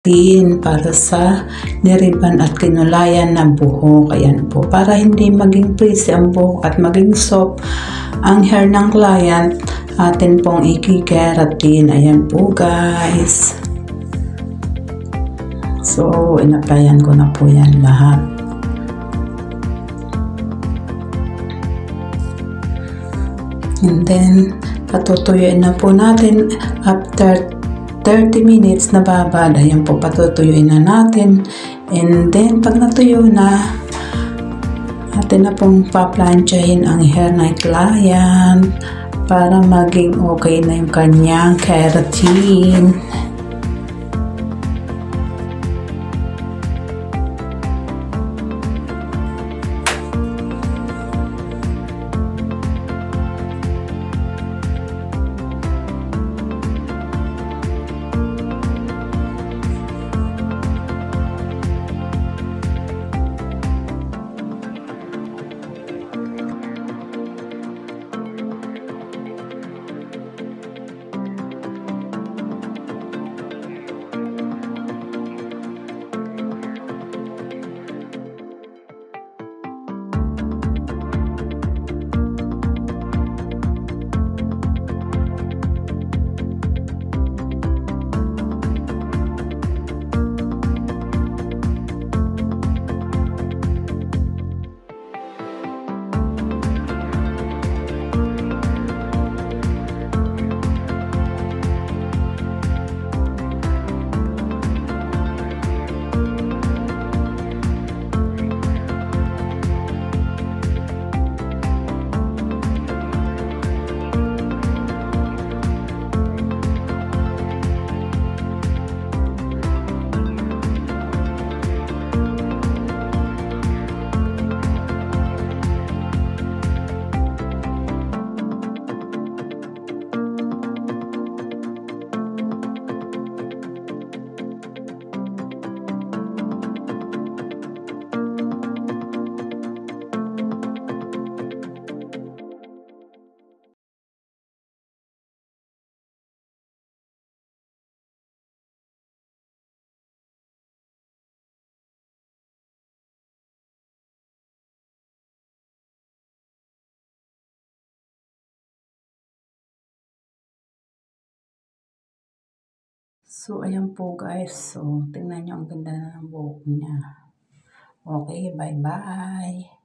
din para sa niriban at kinulayan na buhok. Ayan po, para hindi maging frizzy ang buhok at maging soft ang hair ng client, atin pong i-keratin. Ayan po guys. So, in-applyan ko na po yan lahat. And then, patutuyuin na po natin after 30 minutes na babad. Ayan po, patutuyuin na natin. And then, pag natuyo na, atin na pong paplansyahin ang hair ng client para maging okay na yung kanyang keratin. So, ayan po guys. So, tingnan nyo ang ganda na ng buhok niya. Okay, bye-bye.